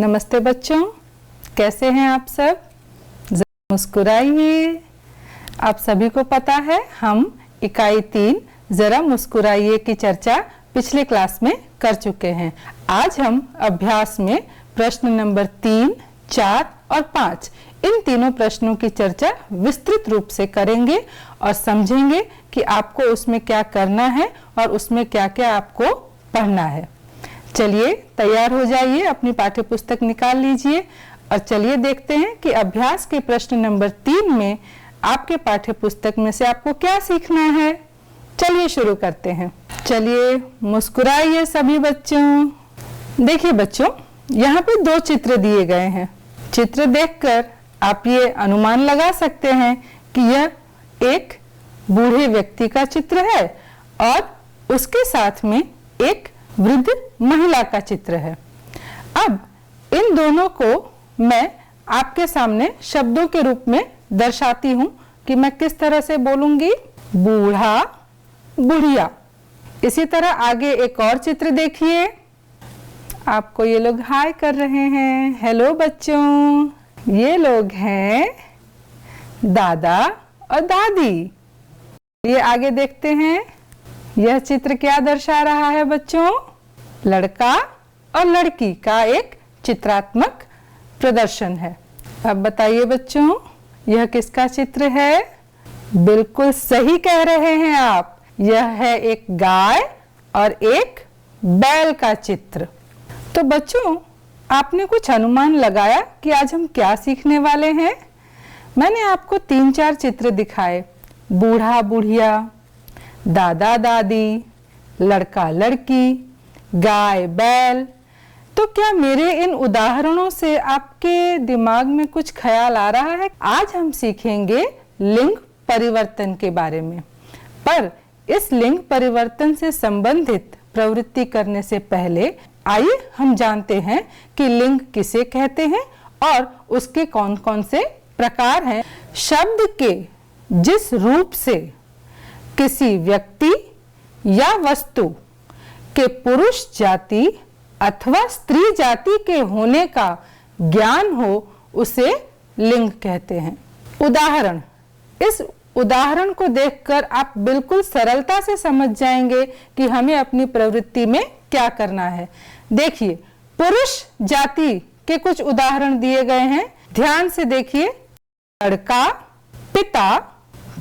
नमस्ते बच्चों, कैसे हैं आप सब? जरा मुस्कुराइए। आप सभी को पता है हम इकाई 3 जरा मुस्कुराइए की चर्चा पिछले क्लास में कर चुके हैं। आज हम अभ्यास में प्रश्न नंबर 3, 4 और 5 इन तीनों प्रश्नों की चर्चा विस्तृत रूप से करेंगे और समझेंगे कि आपको उसमें क्या करना है और उसमें क्या-क्या आपको पढ़ना है। चलिए तैयार हो जाइए, अपनी पाठ्य पुस्तक निकाल लीजिए और चलिए देखते हैं कि अभ्यास के प्रश्न नंबर 3 में आपके पाठ्य पुस्तक में से आपको क्या सीखना है। चलिए शुरू करते हैं। चलिए मुस्कुराइए सभी बच्चों। देखिए बच्चों, यहाँ पे 2 चित्र दिए गए हैं। चित्र देखकर आप ये अनुमान लगा सकते हैं कि यह एक बूढ़े व्यक्ति का चित्र है और उसके साथ में एक वृद्ध महिला का चित्र है। अब इन दोनों को मैं आपके सामने शब्दों के रूप में दर्शाती हूं कि मैं किस तरह से बोलूंगी। बूढ़ा, बुढ़िया। इसी तरह आगे एक और चित्र देखिए। आपको ये लोग हाय कर रहे हैं। हेलो बच्चों, ये लोग हैं दादा और दादी। ये आगे देखते हैं। यह चित्र क्या दर्शा रहा है बच्चों? लड़का और लड़की का एक चित्रात्मक प्रदर्शन है। अब बताइए बच्चों, यह किसका चित्र है? बिल्कुल सही कह रहे हैं आप, यह है एक गाय और एक बैल का चित्र। तो बच्चों, आपने कुछ अनुमान लगाया कि आज हम क्या सीखने वाले हैं? मैंने आपको 3-4 चित्र दिखाए। बूढ़ा बुढ़िया, दादा दादी, लड़का लड़की, गाय बैल। तो क्या मेरे इन उदाहरणों से आपके दिमाग में कुछ ख्याल आ रहा है? आज हम सीखेंगे लिंग परिवर्तन के बारे में। पर इस लिंग परिवर्तन से संबंधित प्रवृत्ति करने से पहले आइए हम जानते हैं कि लिंग किसे कहते हैं और उसके कौन-कौन से प्रकार हैं। शब्द के जिस रूप से किसी व्यक्ति या वस्तु के पुरुष जाति अथवा स्त्री जाति के होने का ज्ञान हो, उसे लिंग कहते हैं। उदाहरण, इस उदाहरण को देखकर आप बिल्कुल सरलता से समझ जाएंगे कि हमें अपनी प्रवृत्ति में क्या करना है। देखिए, पुरुष जाति के कुछ उदाहरण दिए गए हैं, ध्यान से देखिए। लड़का, पिता,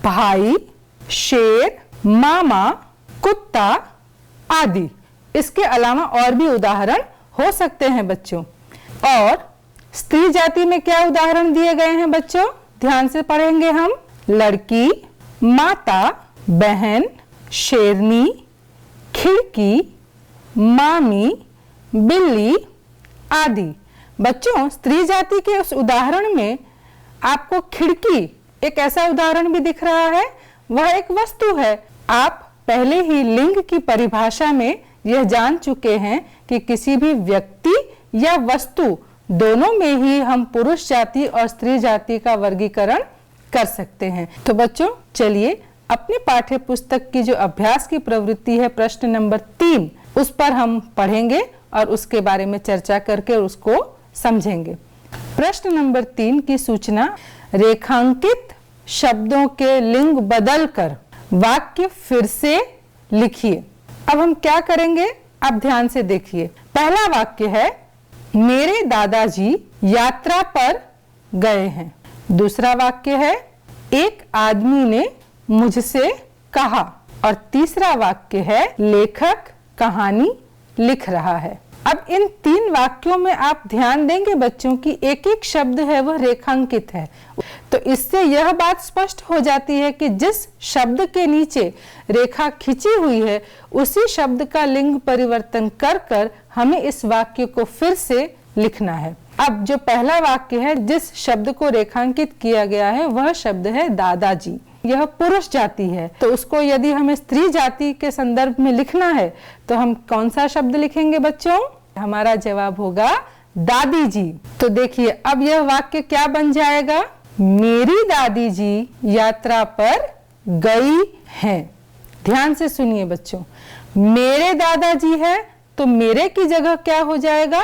भाई, शेर, मामा, कुत्ता आदि। इसके अलावा और भी उदाहरण हो सकते हैं बच्चों। और स्त्री जाति में क्या उदाहरण दिए गए हैं बच्चों? ध्यान से पढ़ेंगे हम। लड़की, माता, बहन, शेरनी, खिड़की, मामी, बिल्ली आदि। बच्चों, स्त्री जाति के उस उदाहरण में आपको खिड़की एक ऐसा उदाहरण भी दिख रहा है। वह एक वस्तु है। आप पहले ही लिंग की परिभाषा में यह जान चुके हैं कि किसी भी व्यक्ति या वस्तु दोनों में ही हम पुरुष जाति और स्त्री जाति का वर्गीकरण कर सकते हैं। तो बच्चों, चलिए अपने पाठ्य पुस्तक की जो अभ्यास की प्रवृत्ति है प्रश्न नंबर 3, उस पर हम पढ़ेंगे और उसके बारे में चर्चा करके उसको समझेंगे। प्रश्न नंबर 3 की सूचना, रेखांकित शब्दों के लिंग बदलकर वाक्य फिर से लिखिए। अब हम क्या करेंगे, आप ध्यान से देखिए। पहला वाक्य है, मेरे दादाजी यात्रा पर गए हैं। दूसरा वाक्य है, एक आदमी ने मुझसे कहा। और तीसरा वाक्य है, लेखक कहानी लिख रहा है। अब इन 3 वाक्यों में आप ध्यान देंगे बच्चों कि एक एक शब्द है वह रेखांकित है। तो इससे यह बात स्पष्ट हो जाती है कि जिस शब्द के नीचे रेखा खींची हुई है उसी शब्द का लिंग परिवर्तन कर कर हमें इस वाक्य को फिर से लिखना है। अब जो पहला वाक्य है, जिस शब्द को रेखांकित किया गया है वह शब्द है दादाजी। यह पुरुष जाति है, तो उसको यदि हमें स्त्री जाति के संदर्भ में लिखना है तो हम कौन सा शब्द लिखेंगे बच्चों? हमारा जवाब होगा दादी जी। तो देखिए, अब यह वाक्य क्या बन जाएगा? मेरी दादी जी यात्रा पर गई हैं। ध्यान से सुनिए बच्चों, मेरे दादाजी है तो मेरे की जगह क्या हो जाएगा?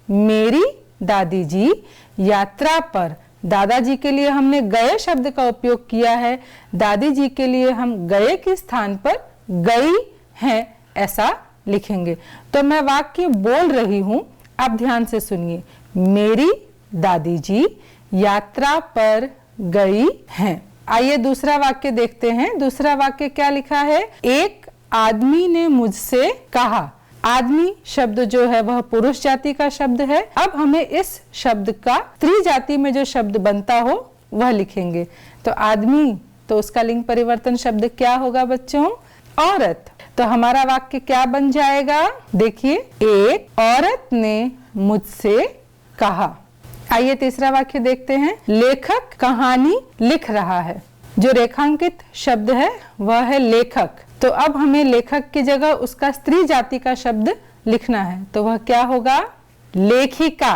मेरी दादी जी यात्रा पर। दादाजी के लिए हमने गए शब्द का उपयोग किया है, दादी जी के लिए हम गए के स्थान पर गई हैं ऐसा लिखेंगे। तो मैं वाक्य बोल रही हूं, अब ध्यान से सुनिए। मेरी दादी जी यात्रा पर गई हैं। आइए दूसरा वाक्य देखते हैं। दूसरा वाक्य क्या लिखा है? एक आदमी ने मुझसे कहा। आदमी शब्द जो है वह पुरुष जाति का शब्द है। अब हमें इस शब्द का स्त्री जाति में जो शब्द बनता हो वह लिखेंगे। तो आदमी, तो उसका लिंग परिवर्तन शब्द क्या होगा बच्चों? औरत। तो हमारा वाक्य क्या बन जाएगा? देखिए, एक औरत ने मुझसे कहा। आइए तीसरा वाक्य देखते हैं। लेखक कहानी लिख रहा है। जो रेखांकित शब्द है वह है लेखक। तो अब हमें लेखक की जगह उसका स्त्री जाति का शब्द लिखना है। तो वह क्या होगा? लेखिका।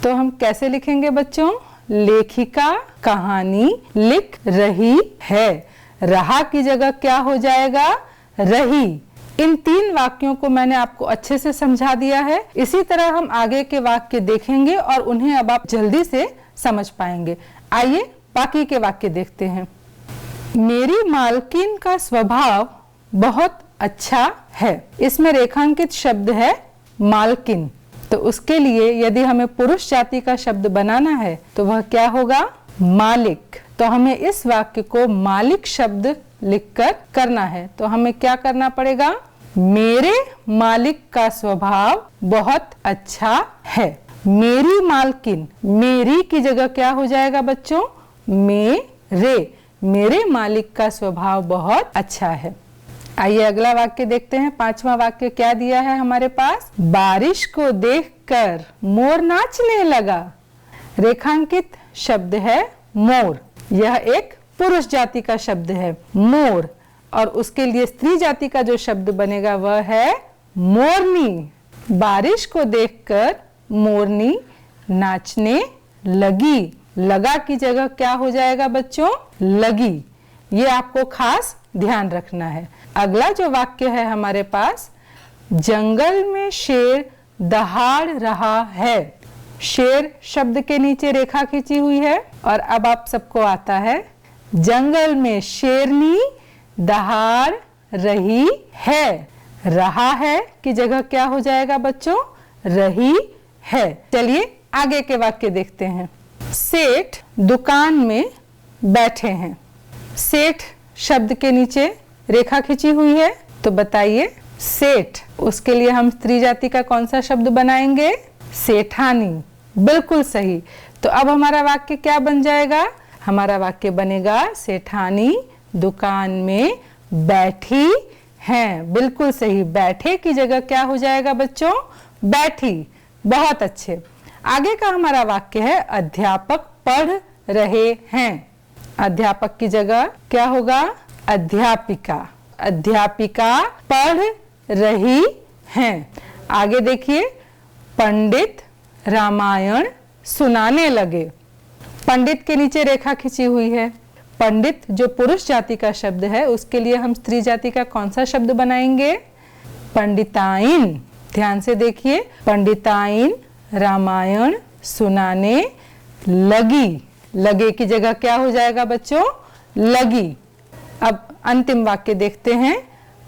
तो हम कैसे लिखेंगे बच्चों? लेखिका कहानी लिख रही है। रहा की जगह क्या हो जाएगा? रही। इन 3 वाक्यों को मैंने आपको अच्छे से समझा दिया है। इसी तरह हम आगे के वाक्य देखेंगे और उन्हें अब आप जल्दी से समझ पाएंगे। आइए बाकी के वाक्य देखते हैं। मेरी मालकिन का स्वभाव बहुत अच्छा है। इसमें रेखांकित शब्द है मालकिन। तो उसके लिए यदि हमें पुरुष जाति का शब्द बनाना है तो वह क्या होगा? मालिक। तो हमें इस वाक्य को मालिक शब्द लिखकर करना है। तो हमें क्या करना पड़ेगा? मेरे मालिक का स्वभाव बहुत अच्छा है। मेरी मालकिन, मेरी की जगह क्या हो जाएगा बच्चों? मेरे। मेरे मालिक का स्वभाव बहुत अच्छा है। आइए अगला वाक्य देखते हैं। 5वां वाक्य क्या दिया है हमारे पास? बारिश को देखकर मोर नाचने लगा। रेखांकित शब्द है मोर। यह एक पुरुष जाति का शब्द है मोर, और उसके लिए स्त्री जाति का जो शब्द बनेगा वह है मोरनी। बारिश को देखकर मोरनी नाचने लगी। लगा की जगह क्या हो जाएगा बच्चों? लगी। ये आपको खास ध्यान रखना है। अगला जो वाक्य है हमारे पास, जंगल में शेर दहाड़ रहा है। शेर शब्द के नीचे रेखा खींची हुई है और अब आप सबको आता है। जंगल में शेरनी दहाड़ रही है। रहा है की जगह क्या हो जाएगा बच्चों? रही है। चलिए आगे के वाक्य देखते हैं। सेठ दुकान में बैठे हैं। सेठ शब्द के नीचे रेखा खींची हुई है, तो बताइए सेठ, उसके लिए हम स्त्री जाति का कौन सा शब्द बनाएंगे? सेठानी। बिल्कुल सही। तो अब हमारा वाक्य क्या बन जाएगा? हमारा वाक्य बनेगा सेठानी दुकान में बैठी हैं। बिल्कुल सही। बैठे की जगह क्या हो जाएगा बच्चों? बैठी। बहुत अच्छे। आगे का हमारा वाक्य है अध्यापक पढ़ रहे हैं। अध्यापक की जगह क्या होगा? अध्यापिका। अध्यापिका पढ़ रही हैं। आगे देखिए, पंडित रामायण सुनाने लगे। पंडित के नीचे रेखा खींची हुई है। पंडित जो पुरुष जाति का शब्द है उसके लिए हम स्त्री जाति का कौन सा शब्द बनाएंगे? पंडिताइन। ध्यान से देखिए, पंडिताइन रामायण सुनाने लगी। लगे की जगह क्या हो जाएगा बच्चों? लगी। अब अंतिम वाक्य देखते हैं।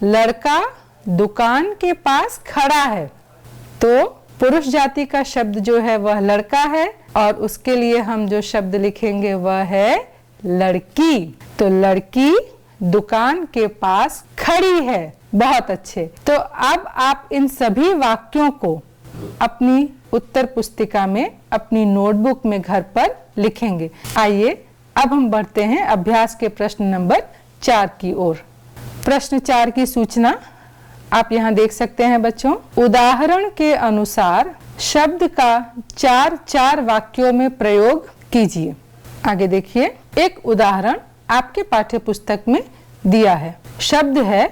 लड़का दुकान के पास खड़ा है। तो पुरुष जाति का शब्द जो है वह लड़का है और उसके लिए हम जो शब्द लिखेंगे वह है लड़की। तो लड़की दुकान के पास खड़ी है। बहुत अच्छे। तो अब आप इन सभी वाक्यों को अपनी उत्तर पुस्तिका में, अपनी नोटबुक में घर पर लिखेंगे। आइए अब हम बढ़ते हैं अभ्यास के प्रश्न नंबर 4 की ओर। प्रश्न 4 की सूचना आप यहाँ देख सकते हैं बच्चों। उदाहरण के अनुसार शब्द का 4-4 वाक्यों में प्रयोग कीजिए। आगे देखिए, एक उदाहरण आपके पाठ्य पुस्तक में दिया है। शब्द है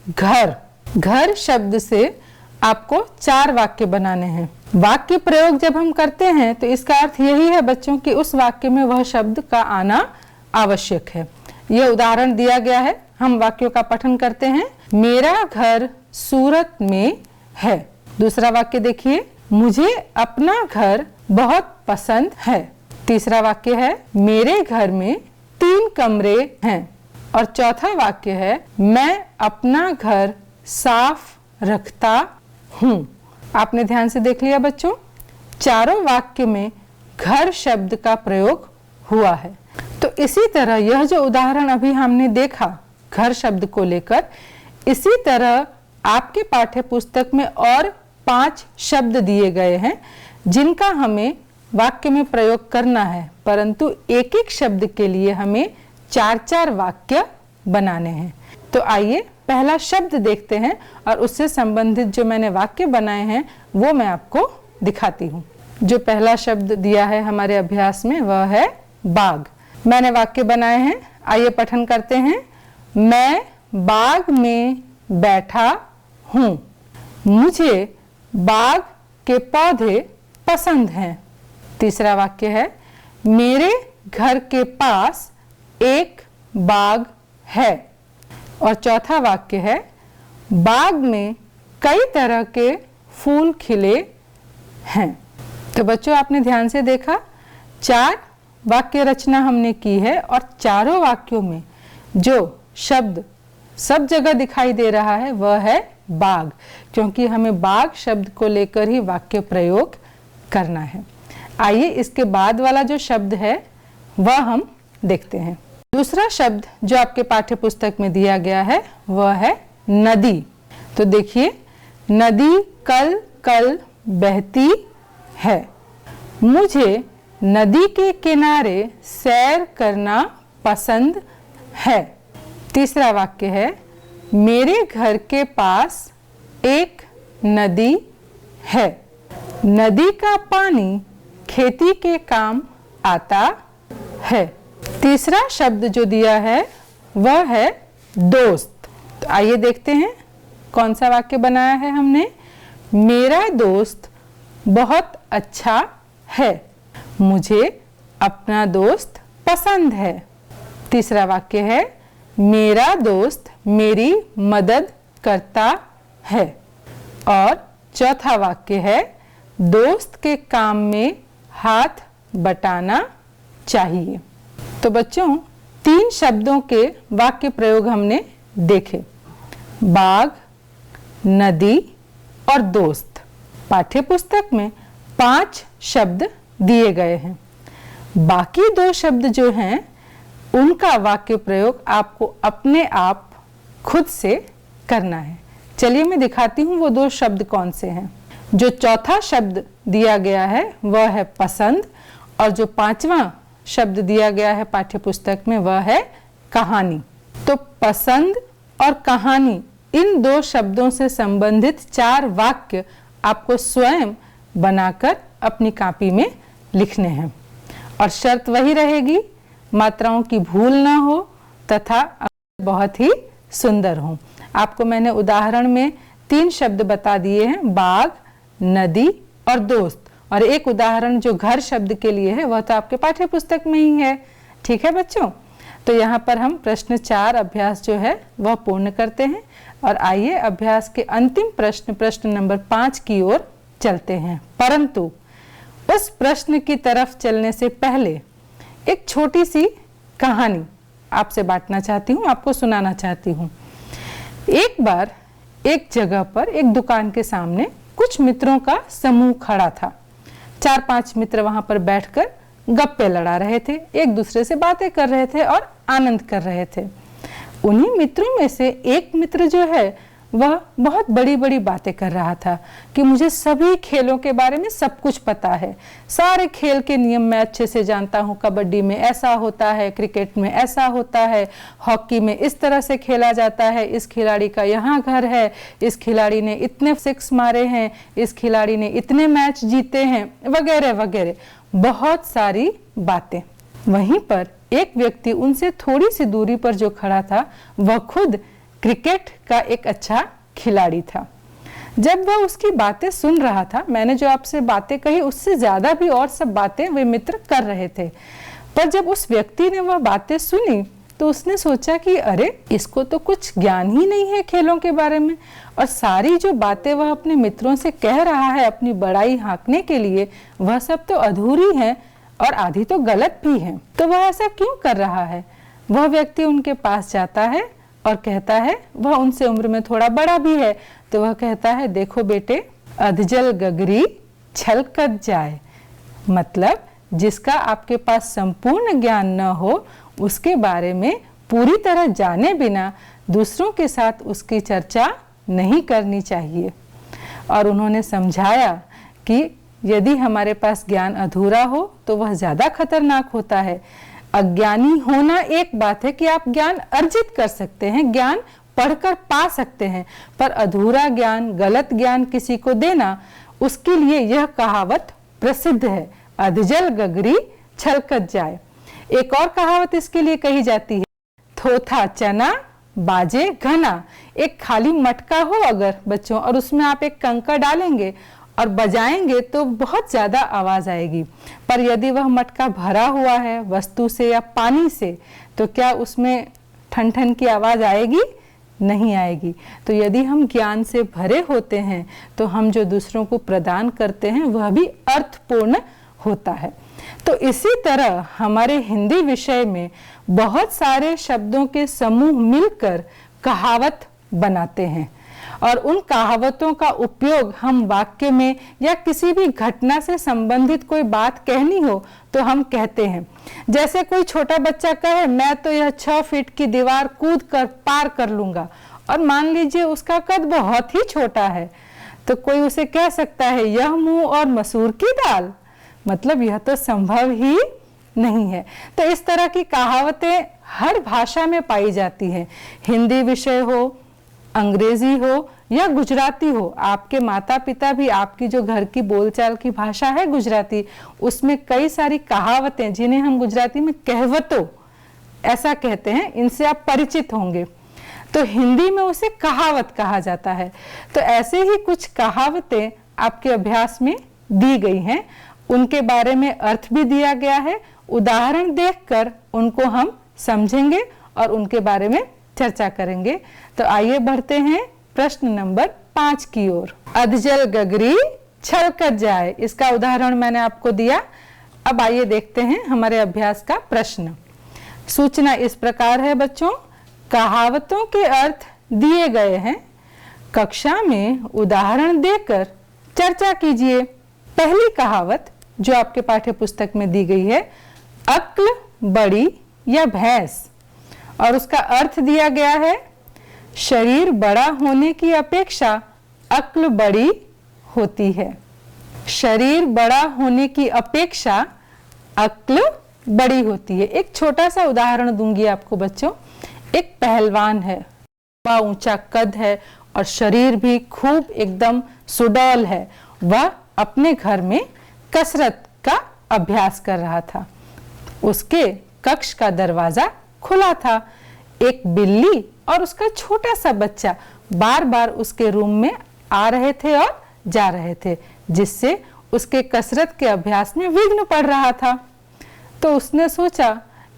घर। घर शब्द से आपको 4 वाक्य बनाने हैं। वाक्य प्रयोग जब हम करते हैं तो इसका अर्थ यही है बच्चों कि उस वाक्य में वह शब्द का आना आवश्यक है। यह उदाहरण दिया गया है। हम वाक्यों का पठन करते हैं। मेरा घर सूरत में है। दूसरा वाक्य देखिए, मुझे अपना घर बहुत पसंद है। तीसरा वाक्य है मेरे घर में 3 कमरे हैं। और चौथा वाक्य है मैं अपना घर साफ रखता हूँ। आपने ध्यान से देख लिया बच्चों, चारों वाक्य में घर शब्द का प्रयोग हुआ है। तो इसी तरह यह जो उदाहरण अभी हमने देखा घर शब्द को लेकर, इसी तरह आपके पाठ्य पुस्तक में और 5 शब्द दिए गए हैं जिनका हमें वाक्य में प्रयोग करना है, परंतु एक एक शब्द के लिए हमें 4-4 वाक्य बनाने हैं। तो आइए पहला शब्द देखते हैं और उससे संबंधित जो मैंने वाक्य बनाए हैं वो मैं आपको दिखाती हूँ। जो पहला शब्द दिया है हमारे अभ्यास में वह है बाग। मैंने वाक्य बनाए हैं, आइए पठन करते हैं। मैं बाग में बैठा हूँ। मुझे बाग के पौधे पसंद हैं। तीसरा वाक्य है मेरे घर के पास एक बाग है। और चौथा वाक्य है बाग में कई तरह के फूल खिले हैं। तो बच्चों आपने ध्यान से देखा, 4 वाक्य रचना हमने की है और चारों वाक्यों में जो शब्द सब जगह दिखाई दे रहा है वह है बाग, क्योंकि हमें बाग शब्द को लेकर ही वाक्य प्रयोग करना है। आइए इसके बाद वाला जो शब्द है वह हम देखते हैं। दूसरा शब्द जो आपके पाठ्य पुस्तक में दिया गया है वह है नदी। तो देखिए, नदी कल कल बहती है। मुझे नदी के किनारे सैर करना पसंद है। तीसरा वाक्य है मेरे घर के पास एक नदी है। नदी का पानी खेती के काम आता है। तीसरा शब्द जो दिया है वह है दोस्त। तो आइए देखते हैं कौन सा वाक्य बनाया है हमने। मेरा दोस्त बहुत अच्छा है। मुझे अपना दोस्त पसंद है। तीसरा वाक्य है मेरा दोस्त मेरी मदद करता है। और चौथा वाक्य है दोस्त के काम में हाथ बटाना चाहिए। तो बच्चों 3 शब्दों के वाक्य प्रयोग हमने देखे, बाग, नदी और दोस्त। पाठ्य पुस्तक में 5 शब्द दिए गए हैं। बाकी 2 शब्द जो हैं उनका वाक्य प्रयोग आपको अपने आप खुद से करना है। चलिए मैं दिखाती हूँ वो 2 शब्द कौन से हैं। जो चौथा शब्द दिया गया है वह है पसंद, और जो 5वां शब्द दिया गया है पाठ्य पुस्तक में वह है कहानी। तो पसंद और कहानी, इन 2 शब्दों से संबंधित 4 वाक्य आपको स्वयं बनाकर अपनी कॉपी में लिखने हैं। और शर्त वही रहेगी, मात्राओं की भूल ना हो तथा बहुत ही सुंदर हो। आपको मैंने उदाहरण में 3 शब्द बता दिए हैं, बाग, नदी और दोस्त। और एक उदाहरण जो घर शब्द के लिए है वह तो आपके पाठ्य पुस्तक में ही है। ठीक है बच्चों, तो यहाँ पर हम प्रश्न 4 अभ्यास जो है वह पूर्ण करते हैं। और आइए अभ्यास के अंतिम प्रश्न नंबर 5 की ओर चलते हैं। परंतु उस प्रश्न की तरफ चलने से पहले एक छोटी सी कहानी आपसे बांटना चाहती हूँ, आपको सुनाना चाहती हूँ। एक बार एक जगह पर एक दुकान के सामने कुछ मित्रों का समूह खड़ा था। 4-5 मित्र वहां पर बैठकर गप्पे लड़ा रहे थे, एक दूसरे से बातें कर रहे थे और आनंद कर रहे थे। उन्हीं मित्रों में से एक मित्र जो है वह बहुत बड़ी बड़ी बातें कर रहा था कि मुझे सभी खेलों के बारे में सब कुछ पता है, सारे खेल के नियम मैं अच्छे से जानता हूँ। कबड्डी में ऐसा होता है, क्रिकेट में ऐसा होता है, हॉकी में इस तरह से खेला जाता है, इस खिलाड़ी का यहाँ घर है, इस खिलाड़ी ने इतने 6 मारे हैं, इस खिलाड़ी ने इतने मैच जीते हैं, वगैरह वगैरह बहुत सारी बातें। वहीं पर एक व्यक्ति उनसे थोड़ी सी दूरी पर जो खड़ा था वह खुद क्रिकेट का एक अच्छा खिलाड़ी था। जब वह उसकी बातें सुन रहा था, मैंने जो आपसे बातें कही उससे ज्यादा भी और सब बातें वे मित्र कर रहे थे, पर जब उस व्यक्ति ने वह बातें सुनी तो उसने सोचा कि अरे इसको तो कुछ ज्ञान ही नहीं है खेलों के बारे में, और सारी जो बातें वह अपने मित्रों से कह रहा है अपनी बड़ाई हाँकने के लिए, वह सब तो अधूरी है और आधी तो गलत भी है। तो वह ऐसा क्यों कर रहा है? वह व्यक्ति उनके पास जाता है और कहता है, वह उनसे उम्र में थोड़ा बड़ा भी है, तो वह कहता है, देखो बेटे, अधजल गगरी छलकत जाए, मतलब जिसका आपके पास संपूर्ण ज्ञान न हो उसके बारे में पूरी तरह जाने बिना दूसरों के साथ उसकी चर्चा नहीं करनी चाहिए। और उन्होंने समझाया कि यदि हमारे पास ज्ञान अधूरा हो तो वह ज़्यादा खतरनाक होता है। अज्ञानी होना एक बात है कि आप ज्ञान अर्जित कर सकते हैं, ज्ञान पढ़कर पा सकते हैं, पर अधूरा ज्ञान, गलत ज्ञान किसी को देना, उसके लिए यह कहावत प्रसिद्ध है, अधजल गगरी छलकत जाए। एक और कहावत इसके लिए कही जाती है, थोथा चना बाजे घना। एक खाली मटका हो अगर बच्चों, और उसमें आप एक कंकर डालेंगे और बजाएंगे तो बहुत ज्यादा आवाज आएगी, पर यदि वह मटका भरा हुआ है वस्तु से या पानी से, तो क्या उसमें ठन ठन की आवाज आएगी? नहीं आएगी। तो यदि हम ज्ञान से भरे होते हैं तो हम जो दूसरों को प्रदान करते हैं वह भी अर्थपूर्ण होता है। तो इसी तरह हमारे हिंदी विषय में बहुत सारे शब्दों के समूह मिलकर कहावत बनाते हैं, और उन कहावतों का उपयोग हम वाक्य में या किसी भी घटना से संबंधित कोई बात कहनी हो तो हम कहते हैं। जैसे कोई छोटा बच्चा कहे, मैं तो यह 6 फीट की दीवार कूद कर पार कर लूंगा, और मान लीजिए उसका कद बहुत ही छोटा है, तो कोई उसे कह सकता है, यह मुंह और मसूर की दाल, मतलब यह तो संभव ही नहीं है। तो इस तरह की कहावतें हर भाषा में पाई जाती हैं, हिंदी विषय हो, अंग्रेजी हो या गुजराती हो। आपके माता पिता भी, आपकी जो घर की बोलचाल की भाषा है गुजराती, उसमें कई सारी कहावतें, जिन्हें हम गुजराती में कहवतो ऐसा कहते हैं, इनसे आप परिचित होंगे। तो हिंदी में उसे कहावत कहा जाता है। तो ऐसे ही कुछ कहावतें आपके अभ्यास में दी गई हैं, उनके बारे में अर्थ भी दिया गया है। उदाहरण देखकर उनको हम समझेंगे और उनके बारे में चर्चा करेंगे। तो आइए बढ़ते हैं प्रश्न नंबर 5 की ओर। अधजल गगरी छलकत जाए, इसका उदाहरण मैंने आपको दिया। अब आइए देखते हैं हमारे अभ्यास का प्रश्न। सूचना इस प्रकार है बच्चों, कहावतों के अर्थ दिए गए हैं, कक्षा में उदाहरण देकर चर्चा कीजिए। पहली कहावत जो आपके पाठ्य पुस्तक में दी गई है, अक्ल बड़ी या भैंस, और उसका अर्थ दिया गया है, शरीर बड़ा होने की अपेक्षा अक्ल बड़ी होती है। शरीर बड़ा होने की अपेक्षा अक्ल बड़ी होती है। एक छोटा सा उदाहरण दूंगी आपको बच्चों। एक पहलवान है, वह ऊंचा कद है और शरीर भी खूब एकदम सुडौल है। वह अपने घर में कसरत का अभ्यास कर रहा था। उसके कक्ष का दरवाजा खुला था। एक बिल्ली और उसका छोटा सा बच्चा बार बार उसके रूम में आ रहे थे और जा रहे थे, जिससे उसके कसरत के अभ्यास में विघ्न पड़ रहा था। तो उसने सोचा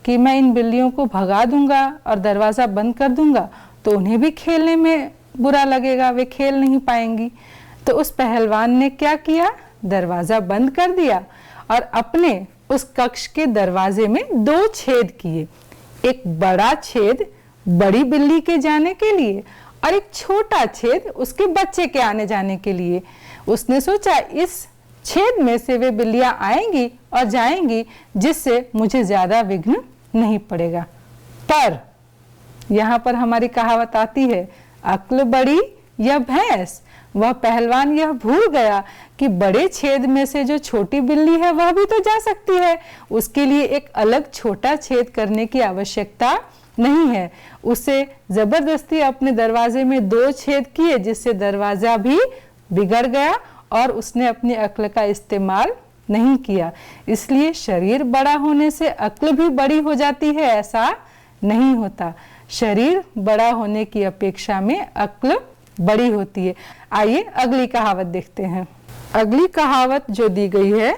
कि मैं इन बिल्लियों को भगा दूंगा और दरवाजा बंद कर दूंगा तो उन्हें भी खेलने में बुरा लगेगा, वे खेल नहीं पाएंगी। तो उस पहलवान ने क्या किया, दरवाजा बंद कर दिया और अपने उस कक्ष के दरवाजे में 2 छेद किए। एक बड़ा छेद बड़ी बिल्ली के जाने के लिए और एक छोटा छेद उसके बच्चे के आने जाने के लिए। उसने सोचा इस छेद में से वे बिल्लियां आएंगी और जाएंगी, जिससे मुझे ज्यादा विघ्न नहीं पड़ेगा। पर यहाँ पर हमारी कहावत आती है, अक्ल बड़ी या भैंस। वह पहलवान यह भूल गया कि बड़े छेद में से जो छोटी बिल्ली है वह भी तो जा सकती है, उसके लिए एक अलग छोटा छेद करने की आवश्यकता नहीं है। उसे जबरदस्ती अपने दरवाजे में 2 छेद किए, जिससे दरवाजा भी बिगड़ गया और उसने अपनी अक्ल का इस्तेमाल नहीं किया। इसलिए शरीर बड़ा होने से अक्ल भी बड़ी हो जाती है, ऐसा नहीं होता। शरीर बड़ा होने की अपेक्षा में अक्ल बड़ी होती है। आइए अगली कहावत देखते हैं। अगली कहावत जो दी गई है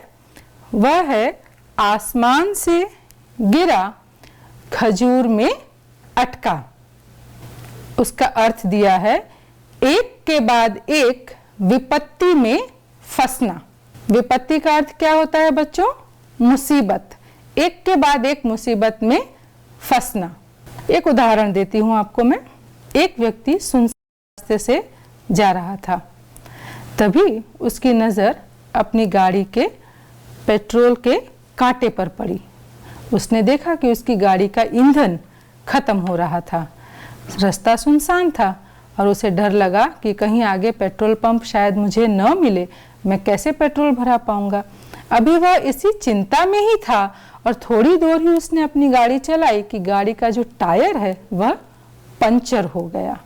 वह है, आसमान से गिरा खजूर में अटका। उसका अर्थ दिया है एक के बाद एक विपत्ति में फंसना। विपत्ति का अर्थ क्या होता है बच्चों? मुसीबत। एक के बाद एक मुसीबत में फंसना। एक उदाहरण देती हूं आपको मैं। एक व्यक्ति सुनसान रास्ते से जा रहा था, तभी उसकी नज़र अपनी गाड़ी के पेट्रोल के कांटे पर पड़ी। उसने देखा कि उसकी गाड़ी का ईंधन खत्म हो रहा था। रास्ता सुनसान था और उसे डर लगा कि कहीं आगे पेट्रोल पंप शायद मुझे न मिले, मैं कैसे पेट्रोल भरा पाऊंगा। अभी वह इसी चिंता में ही था और थोड़ी दूर ही उसने अपनी गाड़ी चलाई कि गाड़ी का जो टायर है वह पंचर हो गया।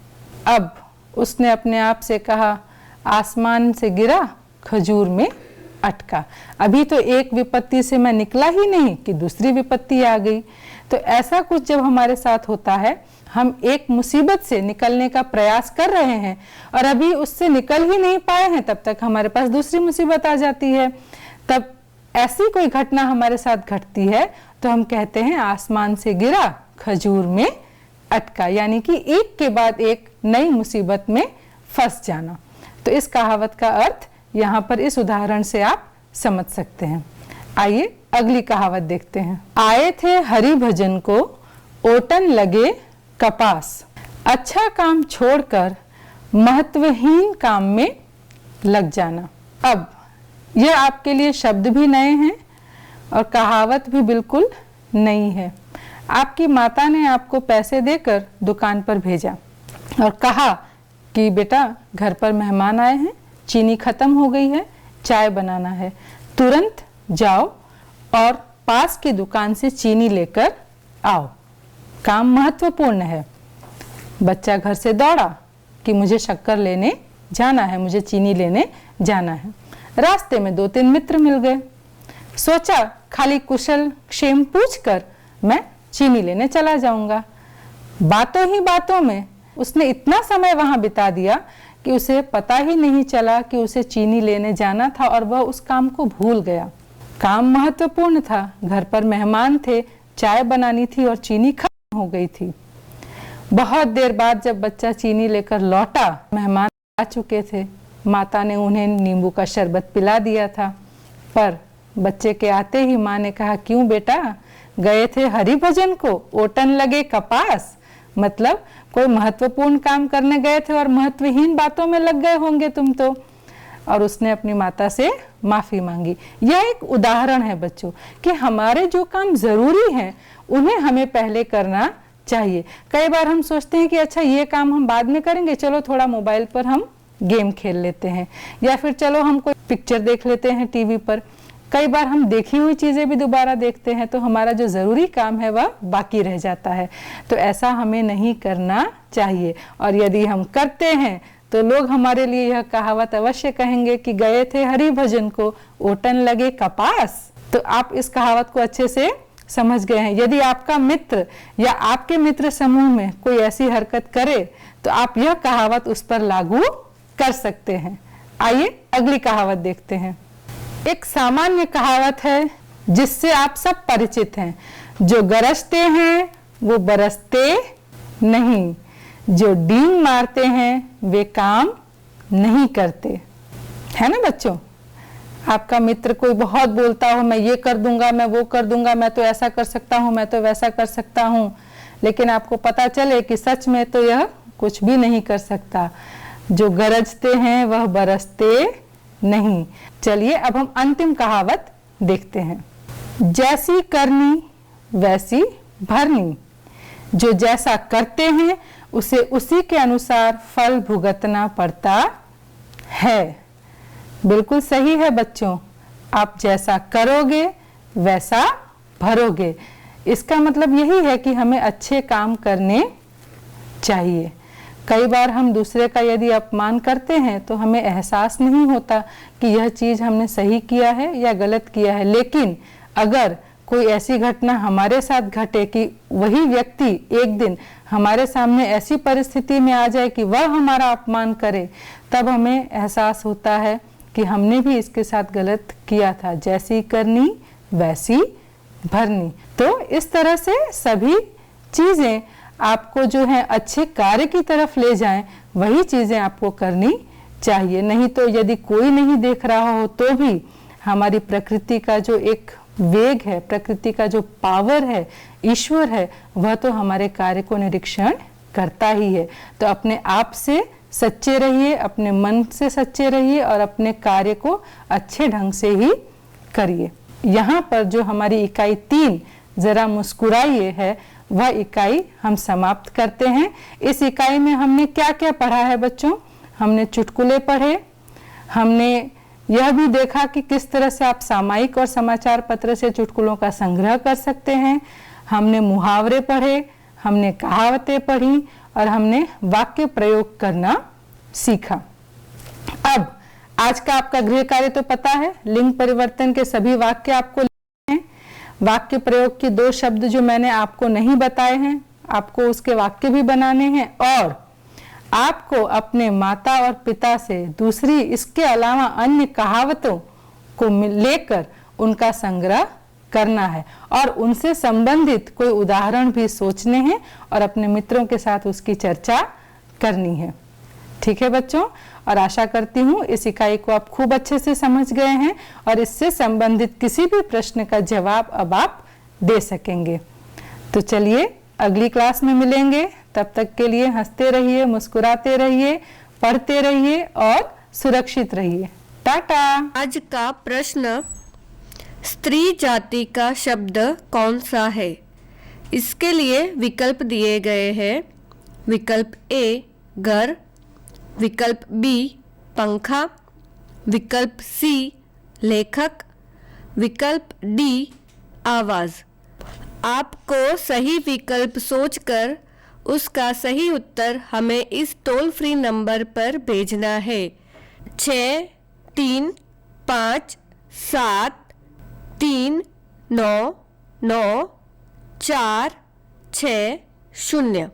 अब उसने अपने आप से कहा, आसमान से गिरा खजूर में अटका। अभी तो एक विपत्ति से मैं निकला ही नहीं कि दूसरी विपत्ति आ गई। तो ऐसा कुछ जब हमारे साथ होता है, हम एक मुसीबत से निकलने का प्रयास कर रहे हैं और अभी उससे निकल ही नहीं पाए हैं, तब तक हमारे पास दूसरी मुसीबत आ जाती है। तब ऐसी कोई घटना हमारे साथ घटती है तो हम कहते हैं आसमान से गिरा खजूर में अटका, यानी कि एक के बाद एक नई मुसीबत में फंस जाना। तो इस कहावत का अर्थ यहाँ पर इस उदाहरण से आप समझ सकते हैं। आइए अगली कहावत देखते हैं। आए थे हरि भजन को, ओटन लगे कपास। अच्छा काम छोड़कर महत्वहीन काम में लग जाना। अब यह आपके लिए शब्द भी नए हैं और कहावत भी बिल्कुल नई है। आपकी माता ने आपको पैसे देकर दुकान पर भेजा और कहा कि बेटा घर पर मेहमान आए हैं, चीनी खत्म हो गई है, चाय बनाना है, तुरंत जाओ और पास की दुकान से चीनी लेकर आओ, काम महत्वपूर्ण है। बच्चा घर से दौड़ा कि मुझे शक्कर लेने जाना है, मुझे चीनी लेने जाना है। रास्ते में 2-3 मित्र मिल गए। सोचा खाली कुशल क्षेम पूछकर मैं चीनी लेने चला जाऊंगा। बातों ही बातों में उसने इतना समय वहां बिता दिया कि उसे पता ही नहीं चला कि उसे चीनी लेने जाना था और वह उस काम को भूल गया। काम महत्वपूर्ण था, घर पर मेहमान थे, चाय बनानी थी और चीनी खत्म हो गई थी। बहुत देर बाद जब बच्चा चीनी लेकर लौटा, मेहमान आ चुके थे। माता ने उन्हें नींबू का शरबत पिला दिया था, पर बच्चे के आते ही माँ ने कहा, क्यों बेटा, गए थे हरि भजन को, ओटन लगे कपास। मतलब कोई महत्वपूर्ण काम करने गए थे और महत्वहीन बातों में लग गए होंगे तुम तो। और उसने अपनी माता से माफी मांगी। यह एक उदाहरण है बच्चों कि हमारे जो काम जरूरी हैं उन्हें हमें पहले करना चाहिए। कई बार हम सोचते हैं कि अच्छा ये काम हम बाद में करेंगे, चलो थोड़ा मोबाइल पर हम गेम खेल लेते हैं, या फिर चलो हम कोई पिक्चर देख लेते हैं टीवी पर। कई बार हम देखी हुई चीजें भी दोबारा देखते हैं तो हमारा जो जरूरी काम है वह बाकी रह जाता है। तो ऐसा हमें नहीं करना चाहिए, और यदि हम करते हैं तो लोग हमारे लिए यह कहावत अवश्य कहेंगे कि गए थे हरि भजन को, ओटन लगे कपास। तो आप इस कहावत को अच्छे से समझ गए हैं। यदि आपका मित्र या आपके मित्र समूह में कोई ऐसी हरकत करे तो आप यह कहावत उस पर लागू कर सकते हैं। आइए अगली कहावत देखते हैं। एक सामान्य कहावत है जिससे आप सब परिचित हैं, जो गरजते हैं वो बरसते नहीं, जो डींग मारते हैं वे काम नहीं करते। है ना बच्चों? आपका मित्र कोई बहुत बोलता हो, मैं ये कर दूंगा, मैं वो कर दूंगा, मैं तो ऐसा कर सकता हूँ, मैं तो वैसा कर सकता हूँ, लेकिन आपको पता चले कि सच में तो यह कुछ भी नहीं कर सकता। जो गरजते हैं वह बरसते नहीं। चलिए अब हम अंतिम कहावत देखते हैं। जैसी करनी वैसी भरनी, जो जैसा करते हैं उसे उसी के अनुसार फल भुगतना पड़ता है। बिल्कुल सही है बच्चों, आप जैसा करोगे वैसा भरोगे। इसका मतलब यही है कि हमें अच्छे काम करने चाहिए। कई बार हम दूसरे का यदि अपमान करते हैं तो हमें एहसास नहीं होता कि यह चीज हमने सही किया है या गलत किया है, लेकिन अगर कोई ऐसी घटना हमारे साथ घटे कि वही व्यक्ति एक दिन हमारे सामने ऐसी परिस्थिति में आ जाए कि वह हमारा अपमान करे, तब हमें एहसास होता है कि हमने भी इसके साथ गलत किया था। जैसी करनी वैसी भरनी। तो इस तरह से सभी चीजें आपको जो है अच्छे कार्य की तरफ ले जाएं, वही चीजें आपको करनी चाहिए। नहीं तो यदि कोई नहीं देख रहा हो तो भी हमारी प्रकृति का जो एक वेग है, प्रकृति का जो पावर है, ईश्वर है, वह तो हमारे कार्य को निरीक्षण करता ही है। तो अपने आप से सच्चे रहिए, अपने मन से सच्चे रहिए और अपने कार्य को अच्छे ढंग से ही करिए। यहाँ पर जो हमारी इकाई 3 जरा मुस्कुराइए है, वह इकाई हम समाप्त करते हैं। इस इकाई में हमने क्या क्या पढ़ा है बच्चों? हमने चुटकुले पढ़े, हमने यह भी देखा कि किस तरह से आप सामयिक और समाचार पत्र से चुटकुलों का संग्रह कर सकते हैं, हमने मुहावरे पढ़े, हमने कहावतें पढ़ी और हमने वाक्य प्रयोग करना सीखा। अब आज का आपका गृह कार्य तो पता है, लिंग परिवर्तन के सभी वाक्य आपको लिखने हैं। वाक्य प्रयोग के 2 शब्द जो मैंने आपको नहीं बताए हैं, आपको उसके वाक्य भी बनाने हैं और आपको अपने माता और पिता से दूसरी इसके अलावा अन्य कहावतों को लेकर उनका संग्रह करना है और उनसे संबंधित कोई उदाहरण भी सोचने हैं और अपने मित्रों के साथ उसकी चर्चा करनी है। ठीक है बच्चों, और आशा करती हूँ इस इकाई को आप खूब अच्छे से समझ गए हैं और इससे संबंधित किसी भी प्रश्न का जवाब अब आप दे सकेंगे। तो चलिए अगली क्लास में मिलेंगे, तब तक के लिए हंसते रहिए, मुस्कुराते रहिए, पढ़ते रहिए और सुरक्षित रहिए। टाटा। आज का प्रश्न, स्त्री जाति का शब्द कौन सा है? इसके लिए विकल्प दिए गए हैं। विकल्प ए घर, विकल्प बी पंखा, विकल्प सी लेखक, विकल्प डी आवाज। आपको सही विकल्प सोचकर उसका सही उत्तर हमें इस टोल फ्री नंबर पर भेजना है 6357399460।